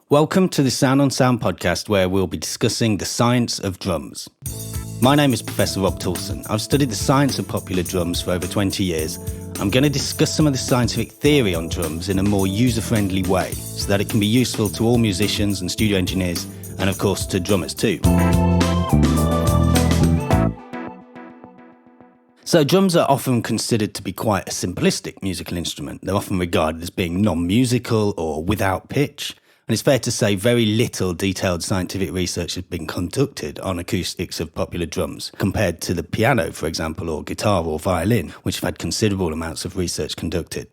Welcome to the Sound on Sound podcast, where we'll be discussing the science of drums. My name is Professor Rob Toulson. I've studied the science of popular drums for over 20 years. I'm going to discuss some of the scientific theory on drums in a more user-friendly way, so that it can be useful to all musicians and studio engineers, and of course to drummers too. So drums are often considered to be quite a simplistic musical instrument. They're often regarded as being non-musical or without pitch. And it's fair to say very little detailed scientific research has been conducted on acoustics of popular drums, compared to the piano, for example, or guitar or violin, which have had considerable amounts of research conducted.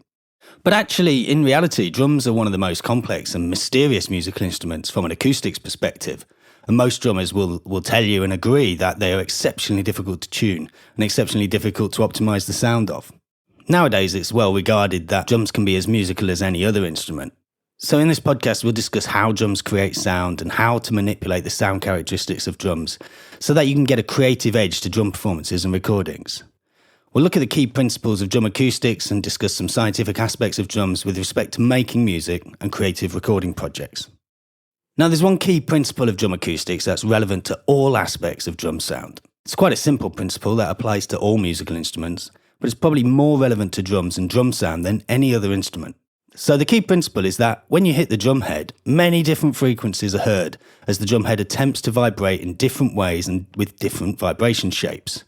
But actually, in reality, drums are one of the most complex and mysterious musical instruments from an acoustics perspective. And most drummers will tell you and agree that they are exceptionally difficult to tune and exceptionally difficult to optimize the sound of. Nowadays, it's well regarded that drums can be as musical as any other instrument. So in this podcast, we'll discuss how drums create sound and how to manipulate the sound characteristics of drums so that you can get a creative edge to drum performances and recordings. We'll look at the key principles of drum acoustics and discuss some scientific aspects of drums with respect to making music and creative recording projects. Now, there's one key principle of drum acoustics that's relevant to all aspects of drum sound. It's quite a simple principle that applies to all musical instruments, but it's probably more relevant to drums and drum sound than any other instrument. So the key principle is that when you hit the drum head, many different frequencies are heard as the drum head attempts to vibrate in different ways and with different vibration shapes.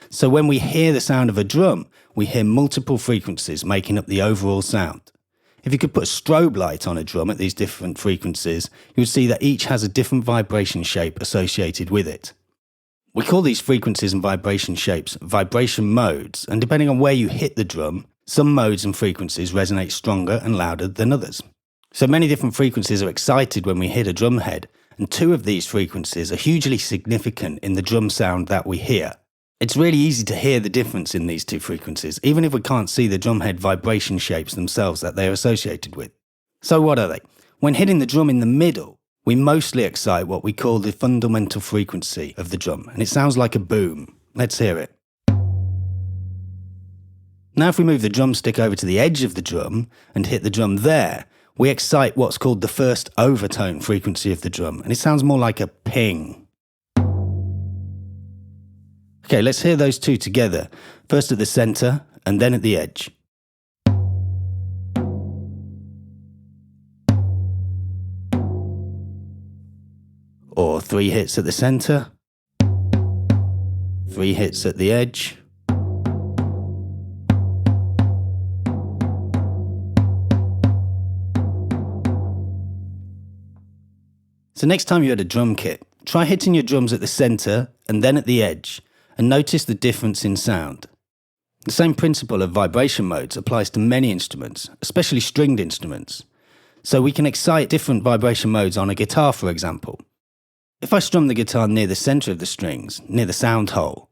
So when we hear the sound of a drum, we hear multiple frequencies making up the overall sound. If you could put a strobe light on a drum at these different frequencies, you would see that each has a different vibration shape associated with it. We call these frequencies and vibration shapes vibration modes, and depending on where you hit the drum, some modes and frequencies resonate stronger and louder than others. So many different frequencies are excited when we hit a drum head, and two of these frequencies are hugely significant in the drum sound that we hear. It's really easy to hear the difference in these two frequencies, even if we can't see the drum head vibration shapes themselves that they are associated with. So what are they? When hitting the drum in the middle, we mostly excite what we call the fundamental frequency of the drum, and it sounds like a boom. Let's hear it. Now if we move the drumstick over to the edge of the drum and hit the drum there, we excite what's called the first overtone frequency of the drum, and it sounds more like a ping. Okay, let's hear those two together, first at the centre and then at the edge. Or 3 hits at the centre, 3 hits at the edge. So next time you're at a drum kit, try hitting your drums at the centre and then at the edge, and notice the difference in sound. The same principle of vibration modes applies to many instruments, especially stringed instruments. So we can excite different vibration modes on a guitar, for example. If I strum the guitar near the centre of the strings, near the sound hole,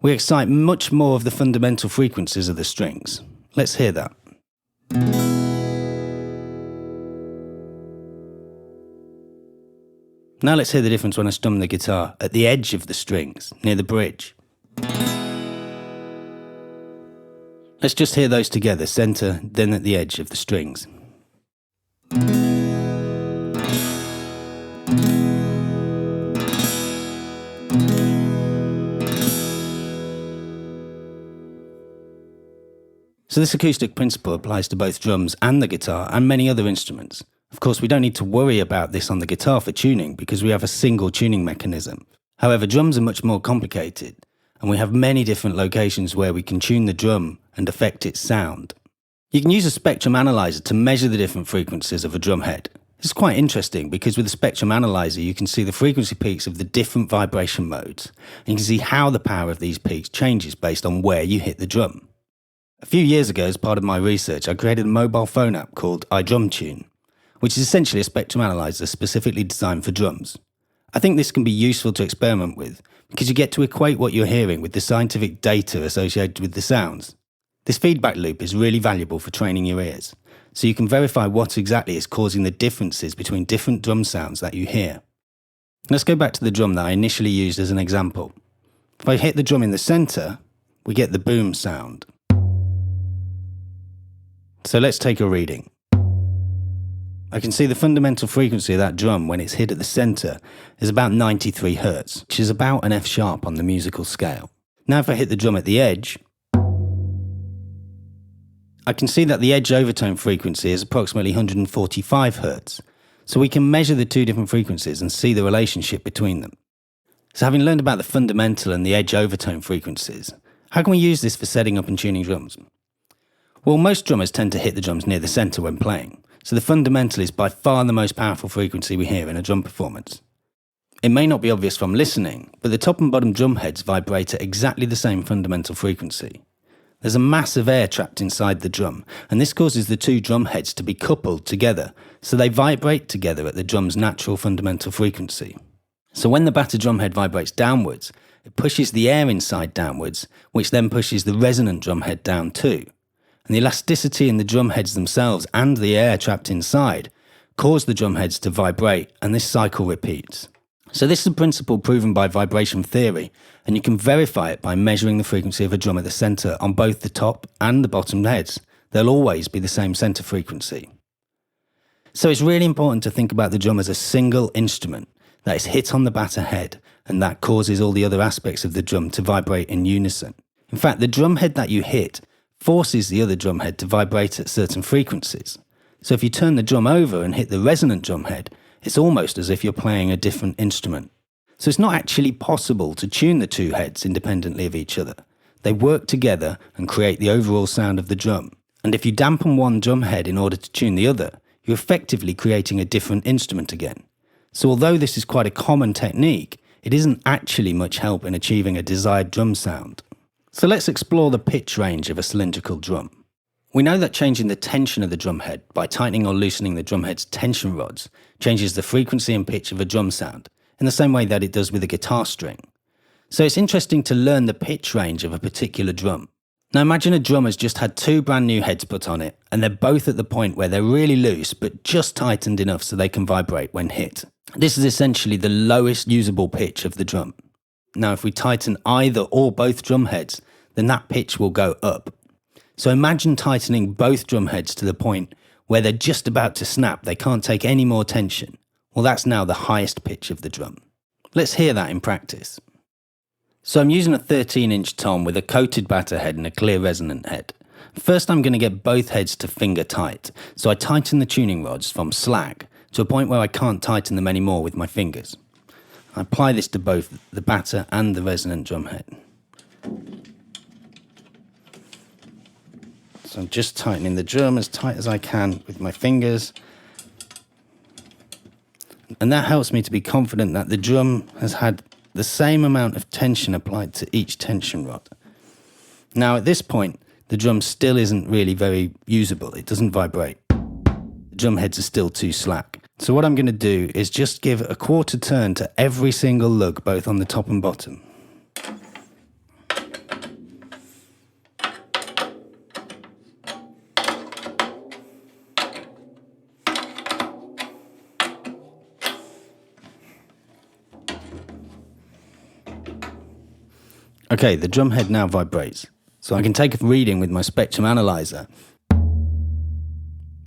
we excite much more of the fundamental frequencies of the strings. Let's hear that. Now let's hear the difference when I strum the guitar at the edge of the strings, near the bridge. Let's just hear those together, centre, then at the edge of the strings. So this acoustic principle applies to both drums and the guitar and many other instruments. Of course, we don't need to worry about this on the guitar for tuning because we have a single tuning mechanism. However, drums are much more complicated, and we have many different locations where we can tune the drum and affect its sound. You can use a spectrum analyzer to measure the different frequencies of a drum head. This is quite interesting because with a spectrum analyzer you can see the frequency peaks of the different vibration modes, and you can see how the power of these peaks changes based on where you hit the drum. A few years ago, as part of my research, I created a mobile phone app called iDrumTune, which is essentially a spectrum analyzer specifically designed for drums. I think this can be useful to experiment with because you get to equate what you're hearing with the scientific data associated with the sounds. This feedback loop is really valuable for training your ears, so you can verify what exactly is causing the differences between different drum sounds that you hear. Let's go back to the drum that I initially used as an example. If I hit the drum in the centre, we get the boom sound. So let's take a reading. I can see the fundamental frequency of that drum when it's hit at the centre is about 93 Hz, which is about an F sharp on the musical scale. Now if I hit the drum at the edge, I can see that the edge overtone frequency is approximately 145 Hz. So we can measure the two different frequencies and see the relationship between them. So having learned about the fundamental and the edge overtone frequencies, how can we use this for setting up and tuning drums? Well, most drummers tend to hit the drums near the centre when playing, so the fundamental is by far the most powerful frequency we hear in a drum performance. It may not be obvious from listening, but the top and bottom drum heads vibrate at exactly the same fundamental frequency. There's a mass of air trapped inside the drum, and this causes the two drum heads to be coupled together, so they vibrate together at the drum's natural fundamental frequency. So when the batter drum head vibrates downwards, it pushes the air inside downwards, which then pushes the resonant drum head down too. And the elasticity in the drum heads themselves and the air trapped inside cause the drum heads to vibrate, and this cycle repeats. So this is a principle proven by vibration theory, and you can verify it by measuring the frequency of a drum at the centre on both the top and the bottom heads. They'll always be the same centre frequency. So it's really important to think about the drum as a single instrument that is hit on the batter head, and that causes all the other aspects of the drum to vibrate in unison. In fact, the drum head that you hit forces the other drum head to vibrate at certain frequencies. So if you turn the drum over and hit the resonant drum head, it's almost as if you're playing a different instrument. So it's not actually possible to tune the two heads independently of each other. They work together and create the overall sound of the drum. And if you dampen one drum head in order to tune the other, you're effectively creating a different instrument again. So although this is quite a common technique, it isn't actually much help in achieving a desired drum sound. So let's explore the pitch range of a cylindrical drum. We know that changing the tension of the drum head by tightening or loosening the drum head's tension rods changes the frequency and pitch of a drum sound, in the same way that it does with a guitar string. So it's interesting to learn the pitch range of a particular drum. Now imagine a drum has just had two brand new heads put on it, and they're both at the point where they're really loose but just tightened enough so they can vibrate when hit. This is essentially the lowest usable pitch of the drum. Now if we tighten either or both drum heads, then that pitch will go up. So imagine tightening both drum heads to the point where they're just about to snap, they can't take any more tension. Well, that's now the highest pitch of the drum. Let's hear that in practice. So I'm using a 13-inch tom with a coated batter head and a clear resonant head. First I'm going to get both heads to finger tight, so I tighten the tuning rods from slack to a point where I can't tighten them anymore with my fingers. I apply this to both the batter and the resonant drum head. So I'm just tightening the drum as tight as I can with my fingers. And that helps me to be confident that the drum has had the same amount of tension applied to each tension rod. Now at this point, the drum still isn't really very usable. It doesn't vibrate. The drum heads are still too slack. So what I'm going to do is just give a quarter turn to every single lug, both on the top and bottom. Okay, the drum head now vibrates, so I can take a reading with my spectrum analyzer,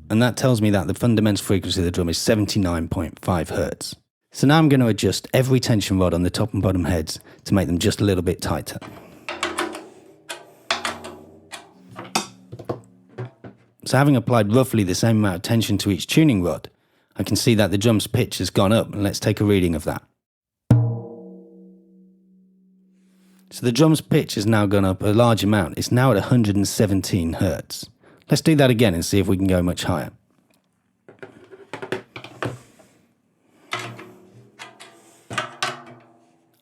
and that tells me that the fundamental frequency of the drum is 79.5 Hz. So now I'm going to adjust every tension rod on the top and bottom heads to make them just a little bit tighter. So having applied roughly the same amount of tension to each tuning rod, I can see that the drum's pitch has gone up, and let's take a reading of that. So the drum's pitch has now gone up a large amount. It's now at 117 Hz. Let's do that again and see if we can go much higher.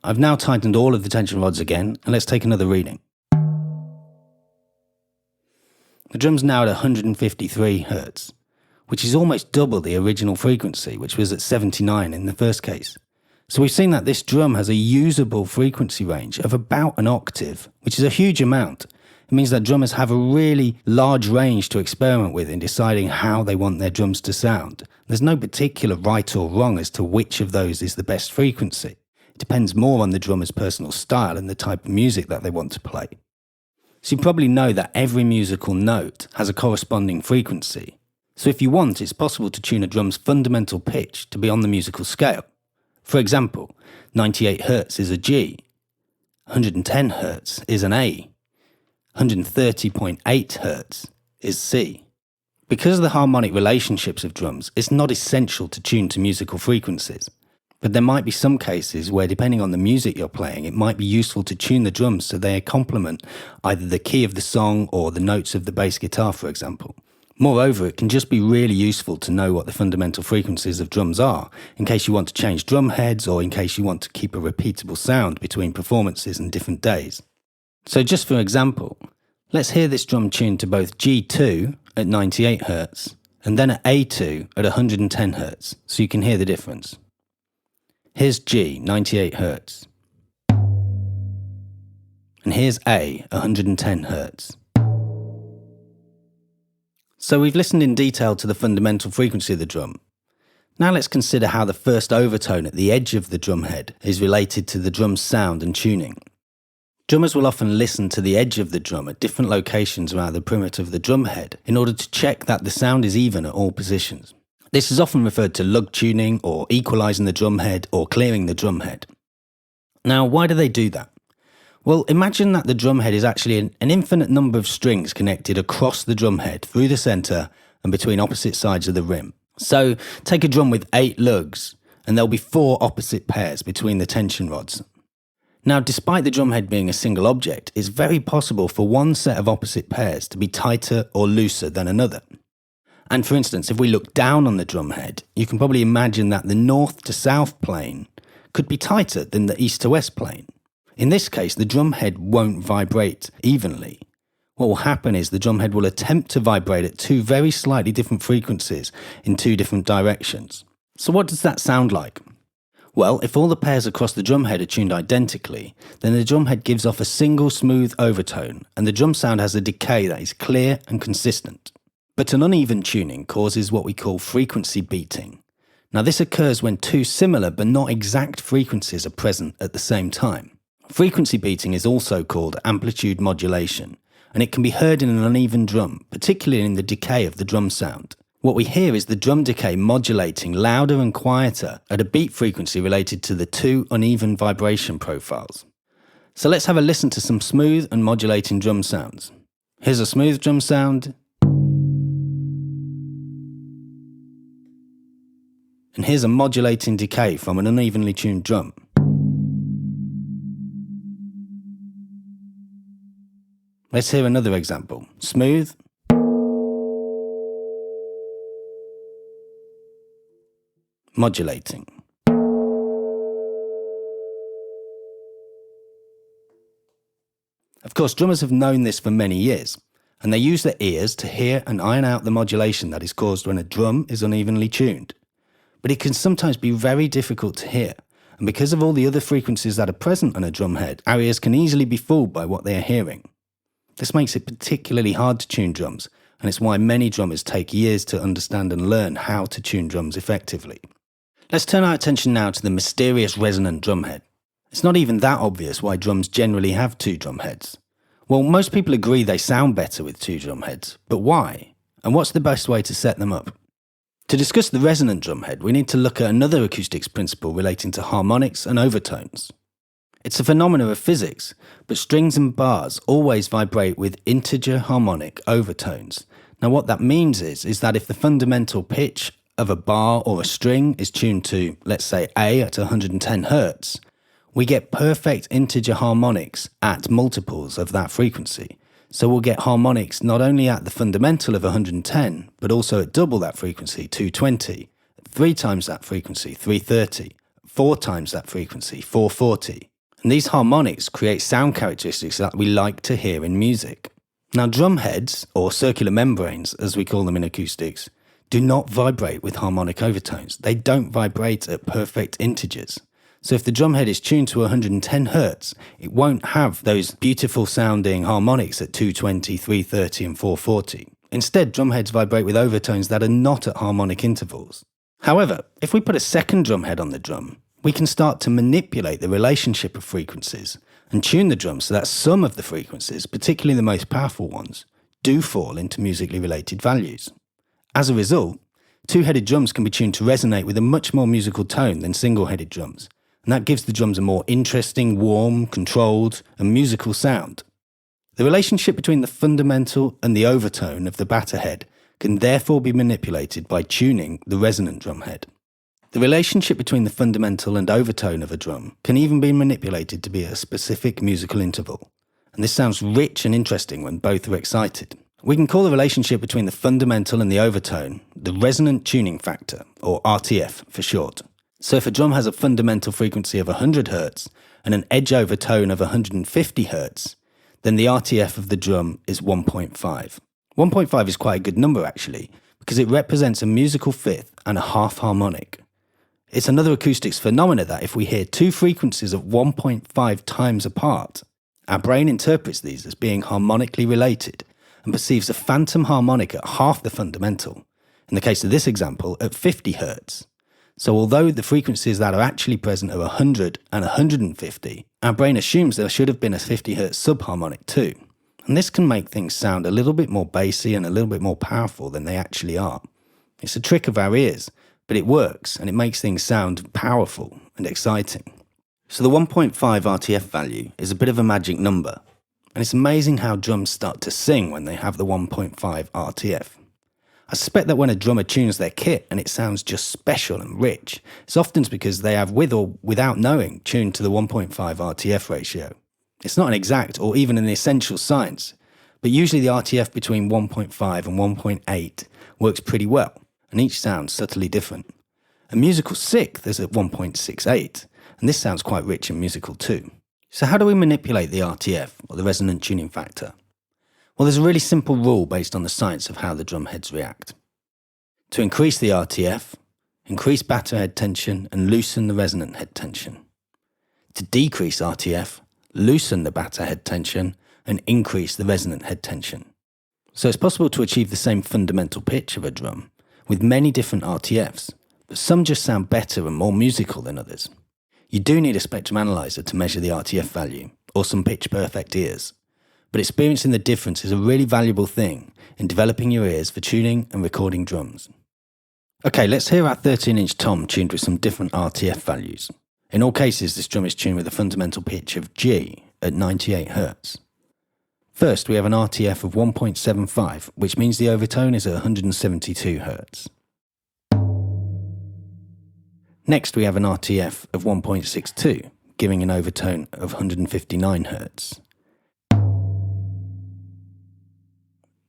I've now tightened all of the tension rods again, and let's take another reading. The drum's now at 153 Hz, which is almost double the original frequency, which was at 79 in the first case. So we've seen that this drum has a usable frequency range of about an octave, which is a huge amount. It means that drummers have a really large range to experiment with in deciding how they want their drums to sound. There's no particular right or wrong as to which of those is the best frequency. It depends more on the drummer's personal style and the type of music that they want to play. So you probably know that every musical note has a corresponding frequency. So if you want, it's possible to tune a drum's fundamental pitch to be on the musical scale. For example, 98 Hz is a G, 110 Hz is an A, 130.8 Hz is C. Because of the harmonic relationships of drums, it's not essential to tune to musical frequencies. But there might be some cases where, depending on the music you're playing, it might be useful to tune the drums so they complement either the key of the song or the notes of the bass guitar, for example. Moreover, it can just be really useful to know what the fundamental frequencies of drums are, in case you want to change drum heads or in case you want to keep a repeatable sound between performances and different days. So just for example, let's hear this drum tuned to both G2 at 98 Hz and then at A2 at 110 Hz, so you can hear the difference. Here's G, 98 Hz. And here's A, 110 Hz. So we've listened in detail to the fundamental frequency of the drum. Now let's consider how the first overtone at the edge of the drum head is related to the drum's sound and tuning. Drummers will often listen to the edge of the drum at different locations around the perimeter of the drum head in order to check that the sound is even at all positions. This is often referred to lug tuning or equalising the drum head or clearing the drum head. Now, why do they do that? Well, imagine that the drum head is actually an infinite number of strings connected across the drum head through the centre and between opposite sides of the rim. So take a drum with 8 lugs and there'll be 4 opposite pairs between the tension rods. Now, despite the drum head being a single object, it's very possible for one set of opposite pairs to be tighter or looser than another. And for instance, if we look down on the drum head, you can probably imagine that the north to south plane could be tighter than the east to west plane. In this case, the drum head won't vibrate evenly. What will happen is the drum head will attempt to vibrate at 2 very slightly different frequencies in 2 different directions. So what does that sound like? Well, if all the pairs across the drum head are tuned identically, then the drum head gives off a single smooth overtone and the drum sound has a decay that is clear and consistent. But an uneven tuning causes what we call frequency beating. Now this occurs when 2 similar but not exact frequencies are present at the same time. Frequency beating is also called amplitude modulation, and it can be heard in an uneven drum, particularly in the decay of the drum sound. What we hear is the drum decay modulating louder and quieter at a beat frequency related to the 2 uneven vibration profiles. So let's have a listen to some smooth and modulating drum sounds. Here's a smooth drum sound. And here's a modulating decay from an unevenly tuned drum. Let's hear another example. Smooth. Modulating. Of course, drummers have known this for many years, and they use their ears to hear and iron out the modulation that is caused when a drum is unevenly tuned. But it can sometimes be very difficult to hear, and because of all the other frequencies that are present on a drum head, our ears can easily be fooled by what they are hearing. This makes it particularly hard to tune drums, and it's why many drummers take years to understand and learn how to tune drums effectively. Let's turn our attention now to the mysterious resonant drum head. It's not even that obvious why drums generally have 2 drum heads. Well, most people agree they sound better with 2 drum heads, but why? And what's the best way to set them up? To discuss the resonant drum head, we need to look at another acoustics principle relating to harmonics and overtones. It's a phenomenon of physics, but strings and bars always vibrate with integer harmonic overtones. Now what that means is that if the fundamental pitch of a bar or a string is tuned to, let's say, A at 110 Hz, we get perfect integer harmonics at multiples of that frequency. So we'll get harmonics not only at the fundamental of 110, but also at double that frequency, 220, 3 times that frequency, 330, 4 times that frequency, 440. And these harmonics create sound characteristics that we like to hear in music. Now drum heads, or circular membranes as we call them in acoustics, do not vibrate with harmonic overtones. They don't vibrate at perfect integers. So if the drum head is tuned to 110 Hz, it won't have those beautiful sounding harmonics at 220, 330 and 440. Instead, drum heads vibrate with overtones that are not at harmonic intervals. However, if we put a second drum head on the drum, we can start to manipulate the relationship of frequencies and tune the drum so that some of the frequencies, particularly the most powerful ones, do fall into musically related values. As a result, two-headed drums can be tuned to resonate with a much more musical tone than single-headed drums, and that gives the drums a more interesting, warm, controlled, and musical sound. The relationship between the fundamental and the overtone of the batter head can therefore be manipulated by tuning the resonant drum head. The relationship between the fundamental and overtone of a drum can even be manipulated to be a specific musical interval, and this sounds rich and interesting when both are excited. We can call the relationship between the fundamental and the overtone the resonant tuning factor, or RTF for short. So if a drum has a fundamental frequency of 100 Hz and an edge overtone of 150 Hz, then the RTF of the drum is 1.5. 1.5 is quite a good number actually, because it represents a musical fifth and a half harmonic. It's another acoustics phenomena that if we hear two frequencies of 1.5 times apart, our brain interprets these as being harmonically related and perceives a phantom harmonic at half the fundamental, in the case of this example at 50 Hz. So although the frequencies that are actually present are 100 and 150, our brain assumes there should have been a 50 Hz subharmonic too. And this can make things sound a little bit more bassy and a little bit more powerful than they actually are. It's a trick of our ears, but it works and it makes things sound powerful and exciting. So the 1.5 RTF value is a bit of a magic number, and it's amazing how drums start to sing when they have the 1.5 RTF. I suspect that when a drummer tunes their kit and it sounds just special and rich, it's often because they have, with or without knowing, tuned to the 1.5 RTF ratio. It's not an exact or even an essential science, but usually the RTF between 1.5 and 1.8 works pretty well, and each sounds subtly different. A musical sixth is at 1.68, and this sounds quite rich and musical too. So how do we manipulate the RTF, or the resonant tuning factor? Well, there's a really simple rule based on the science of how the drum heads react. To increase the RTF, increase batter head tension and loosen the resonant head tension. To decrease RTF, loosen the batter head tension and increase the resonant head tension. So it's possible to achieve the same fundamental pitch of a drum with many different RTFs, but some just sound better and more musical than others. You do need a spectrum analyzer to measure the RTF value, or some pitch-perfect ears. But experiencing the difference is a really valuable thing in developing your ears for tuning and recording drums. Okay, let's hear our 13-inch tom tuned with some different RTF values. In all cases, this drum is tuned with a fundamental pitch of G at 98 Hz. First, we have an RTF of 1.75, which means the overtone is at 172 Hz. Next, we have an RTF of 1.62, giving an overtone of 159 Hz.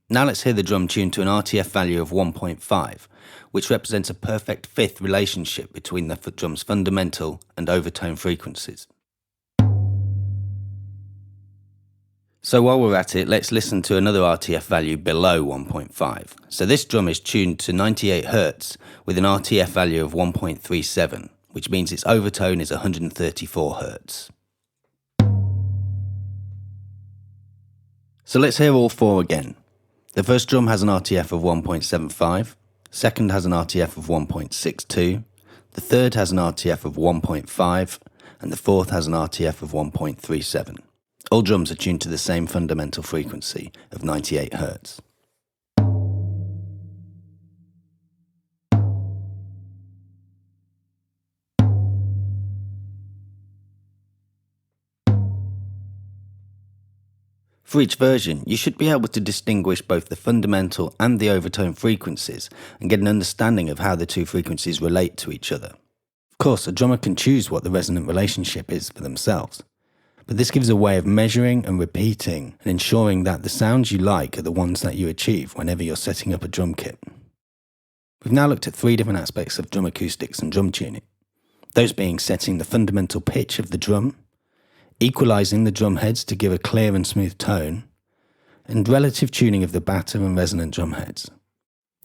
Now let's hear the drum tuned to an RTF value of 1.5, which represents a perfect fifth relationship between the drum's fundamental and overtone frequencies. So while we're at it, let's listen to another RTF value below 1.5. So this drum is tuned to 98 Hz with an RTF value of 1.37, which means its overtone is 134 Hz. So let's hear all four again. The first drum has an RTF of 1.75, second has an RTF of 1.62, the third has an RTF of 1.5, and the fourth has an RTF of 1.37. All drums are tuned to the same fundamental frequency of 98 Hz. For each version, you should be able to distinguish both the fundamental and the overtone frequencies and get an understanding of how the two frequencies relate to each other. Of course, a drummer can choose what the resonant relationship is for themselves, but this gives a way of measuring and repeating and ensuring that the sounds you like are the ones that you achieve whenever you're setting up a drum kit. We've now looked at three different aspects of drum acoustics and drum tuning, those being setting the fundamental pitch of the drum, equalizing the drum heads to give a clear and smooth tone, and relative tuning of the batter and resonant drum heads.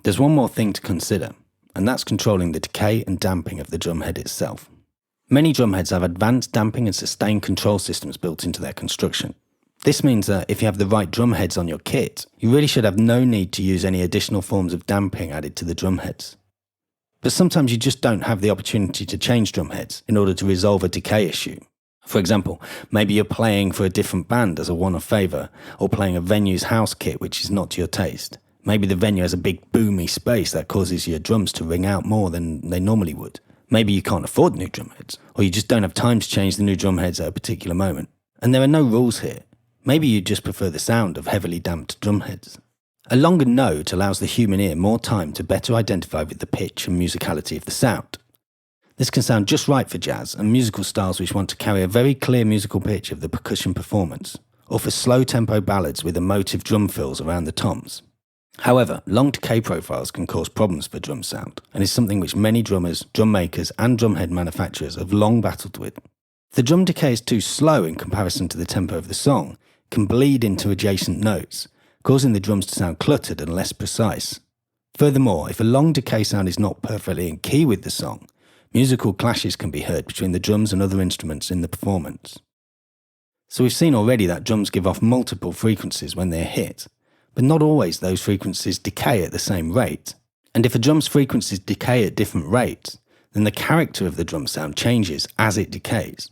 There's one more thing to consider, and that's controlling the decay and damping of the drum head itself. Many drum heads have advanced damping and sustain control systems built into their construction. This means that if you have the right drum heads on your kit, you really should have no need to use any additional forms of damping added to the drum heads. But sometimes you just don't have the opportunity to change drum heads in order to resolve a decay issue. For example, maybe you're playing for a different band as a one-off favour, or playing a venue's house kit which is not to your taste, Maybe the venue has a big boomy space that causes your drums to ring out more than they normally would. Maybe you can't afford new drum heads, or you just don't have time to change the new drum heads at a particular moment. And there are no rules here. Maybe you just prefer the sound of heavily damped drum heads. A longer note allows the human ear more time to better identify with the pitch and musicality of the sound. This can sound just right for jazz and musical styles which want to carry a very clear musical pitch of the percussion performance, or for slow tempo ballads with emotive drum fills around the toms. However, long decay profiles can cause problems for drum sound, and is something which many drummers, drum makers and drumhead manufacturers have long battled with. If the drum decay is too slow in comparison to the tempo of the song, it can bleed into adjacent notes, causing the drums to sound cluttered and less precise. Furthermore, if a long decay sound is not perfectly in key with the song, musical clashes can be heard between the drums and other instruments in the performance. So we've seen already that drums give off multiple frequencies when they're hit, but not always those frequencies decay at the same rate. And if a drum's frequencies decay at different rates, then the character of the drum sound changes as it decays.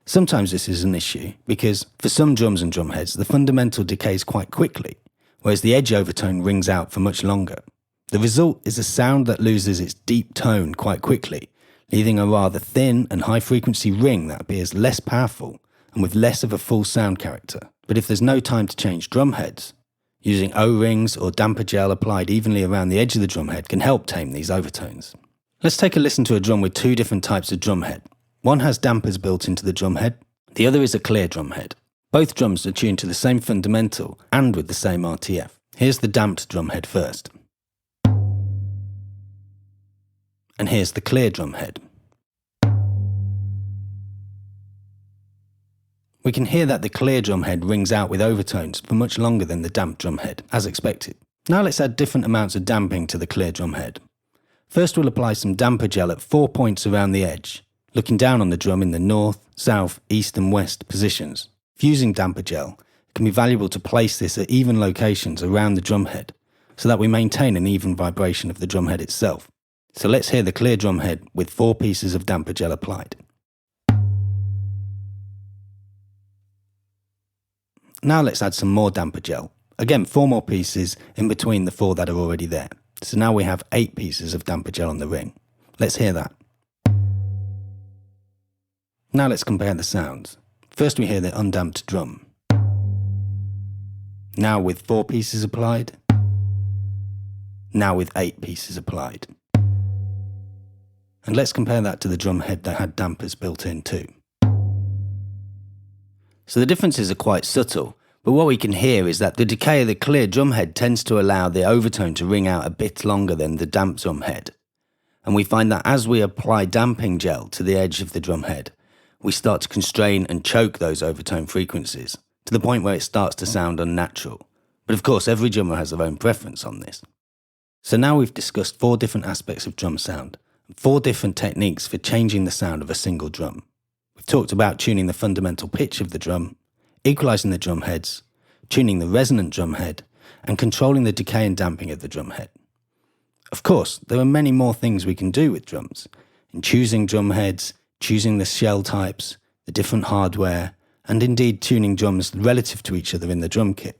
Sometimes this is an issue because for some drums and drum heads the fundamental decays quite quickly, whereas the edge overtone rings out for much longer. The result is a sound that loses its deep tone quite quickly, leaving a rather thin and high frequency ring that appears less powerful and with less of a full sound character. But if there's no time to change drum heads, using O-rings or damper gel applied evenly around the edge of the drum head can help tame these overtones. Let's take a listen to a drum with two different types of drum head. One has dampers built into the drum head, the other is a clear drum head. Both drums are tuned to the same fundamental and with the same RTF. Here's the damped drum head first. And here's the clear drum head. We can hear that the clear drum head rings out with overtones for much longer than the damped drum head, as expected. Now let's add different amounts of damping to the clear drum head. First we'll apply some damper gel at 4 points around the edge, looking down on the drum in the north, south, east and west positions. If using damper gel, it can be valuable to place this at even locations around the drum head, so that we maintain an even vibration of the drum head itself. So let's hear the clear drum head with 4 pieces of damper gel applied. Now let's add some more damper gel. Again, 4 more pieces in between the 4 that are already there. So now we have 8 pieces of damper gel on the ring. Let's hear that. Now let's compare the sounds. First we hear the undamped drum. Now with 4 pieces applied. Now with 8 pieces applied. And let's compare that to the drum head that had dampers built in too. So the differences are quite subtle, but what we can hear is that the decay of the clear drum head tends to allow the overtone to ring out a bit longer than the damped drum head. And we find that as we apply damping gel to the edge of the drum head, we start to constrain and choke those overtone frequencies, to the point where it starts to sound unnatural. But of course, every drummer has their own preference on this. So now we've discussed 4 different aspects of drum sound, and 4 different techniques for changing the sound of a single drum. We've talked about tuning the fundamental pitch of the drum, equalizing the drum heads, tuning the resonant drum head, and controlling the decay and damping of the drum head. Of course, there are many more things we can do with drums, in choosing drum heads, choosing the shell types, the different hardware, and indeed tuning drums relative to each other in the drum kit.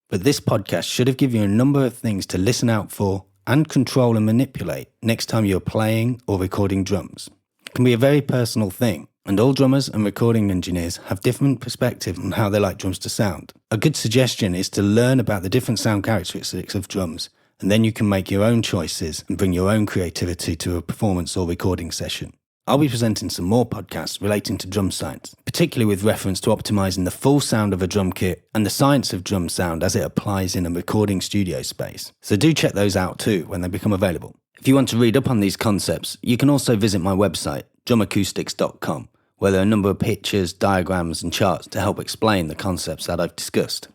But this podcast should have given you a number of things to listen out for and control and manipulate next time you're playing or recording drums. It can be a very personal thing, and all drummers and recording engineers have different perspectives on how they like drums to sound. A good suggestion is to learn about the different sound characteristics of drums, and then you can make your own choices and bring your own creativity to a performance or recording session. I'll be presenting some more podcasts relating to drum science, particularly with reference to optimizing the full sound of a drum kit and the science of drum sound as it applies in a recording studio space. So do check those out too when they become available. If you want to read up on these concepts, you can also visit my website, drumacoustics.com, where there are a number of pictures, diagrams and charts to help explain the concepts that I've discussed.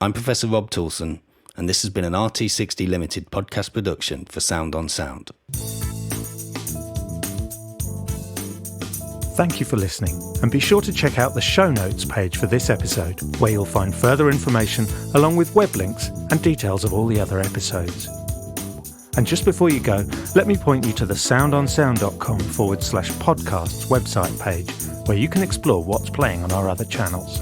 I'm Professor Rob Toulson, and this has been an RT60 Ltd podcast production for Sound on Sound. Thank you for listening, and be sure to check out the show notes page for this episode, where you'll find further information along with web links and details of all the other episodes. And just before you go, let me point you to the soundonsound.com/podcasts website page, where you can explore what's playing on our other channels.